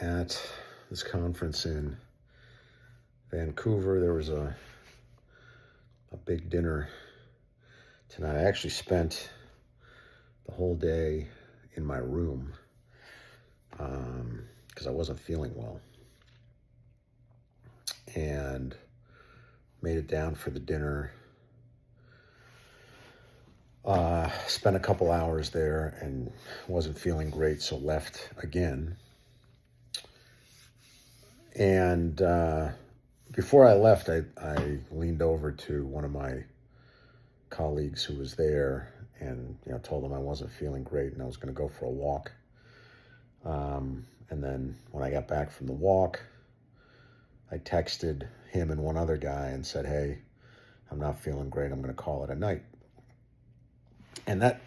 at this conference in Vancouver. There was a big dinner tonight. I actually spent the whole day in my room because I wasn't feeling well, and made it down for the dinner. Spent a couple hours there and wasn't feeling great, so left again. And before I left, I leaned over to one of my colleagues who was there and told him I wasn't feeling great and I was going to go for a walk. And then when I got back from the walk, I texted him and one other guy and said, "Hey, I'm not feeling great. I'm going to call it a night." And that,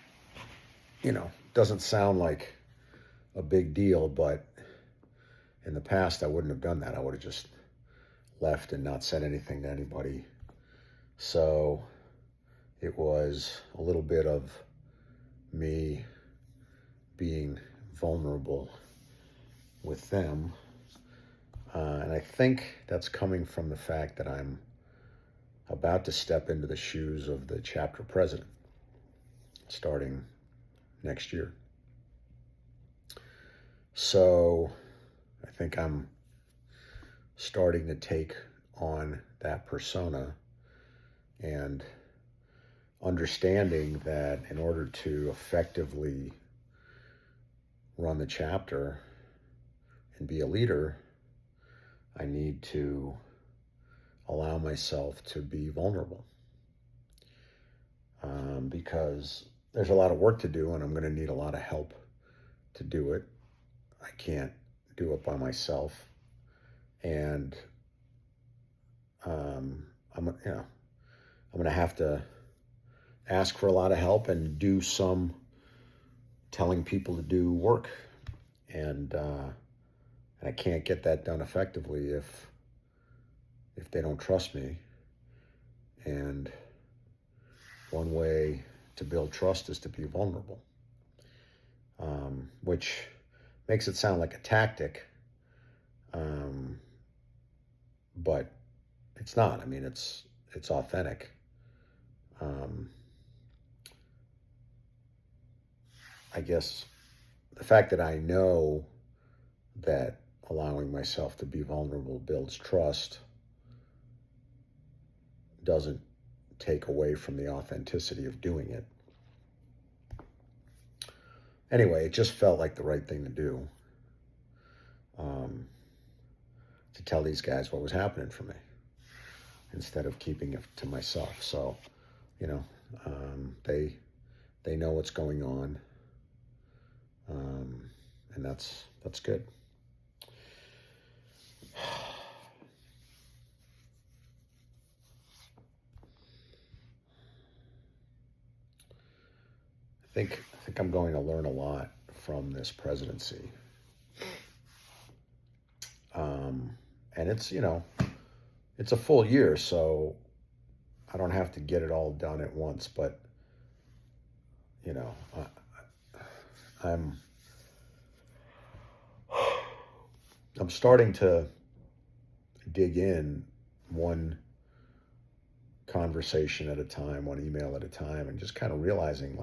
doesn't sound like a big deal, but in the past, I wouldn't have done that. I would have just left and not said anything to anybody. So it was a little bit of me being vulnerable with them. And I think that's coming from the fact that I'm about to step into the shoes of the chapter president starting next year. So I think I'm starting to take on that persona and understanding that in order to effectively run the chapter and be a leader, I need to allow myself to be vulnerable, because there's a lot of work to do and I'm going to need a lot of help to do it. I can't do it by myself, and I'm going to have to ask for a lot of help and do some telling people to do work, and I can't get that done effectively if they don't trust me. And one way to build trust is to be vulnerable, which makes it sound like a tactic, but it's not. I mean, it's authentic. I guess the fact that I know that allowing myself to be vulnerable builds trust doesn't take away from the authenticity of doing it. Anyway, it just felt like the right thing to do, to tell these guys what was happening for me instead of keeping it to myself. So, they know what's going on, and that's good. I think I'm going to learn a lot from this presidency. And it's a full year, so I don't have to get it all done at once, but I'm starting to dig in one conversation at a time, one email at a time, and just kind of realizing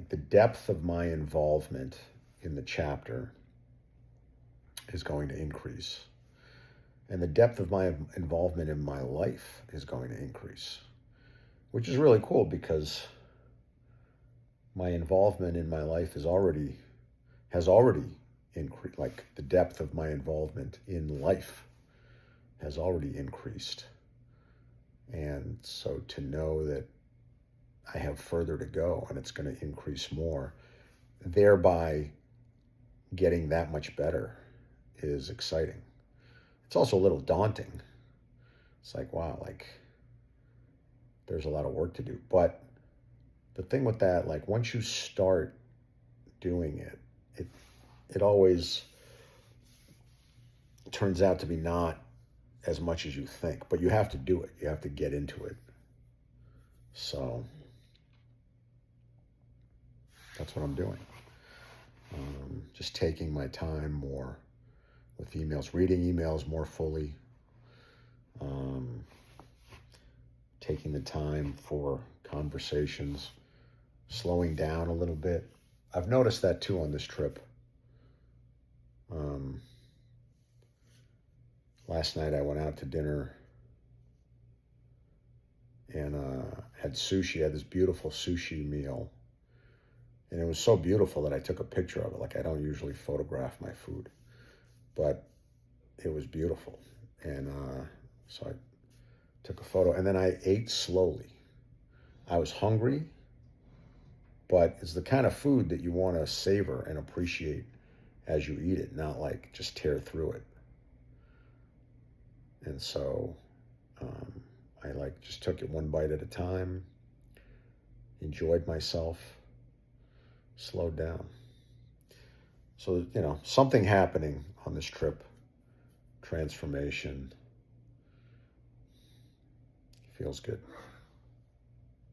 the depth of my involvement in the chapter is going to increase. And the depth of my involvement in my life is going to increase, which is really cool because my involvement in my life has already increased. Like, the depth of my involvement in life has already increased. And so to know that I have further to go and it's going to increase more, thereby getting that much better, is exciting. It's also a little daunting. It's like, wow, there's a lot of work to do. But the thing with that, once you start doing it, it always turns out to be not as much as you think, but you have to do it. You have to get into it. So that's what I'm doing. Just taking my time more with emails, reading emails more fully, um, taking the time for conversations, slowing down a little bit. I've noticed that too on this trip. Um, Last night I went out to dinner and had sushi. I had this beautiful sushi meal. And it was so beautiful that I took a picture of it. Like, I don't usually photograph my food, but it was beautiful. And so I took a photo, and then I ate slowly. I was hungry, but it's the kind of food that you want to savor and appreciate as you eat it, not like just tear through it. And so I like just took it one bite at a time, enjoyed myself, slowed down. So, something happening on this trip, transformation, feels good.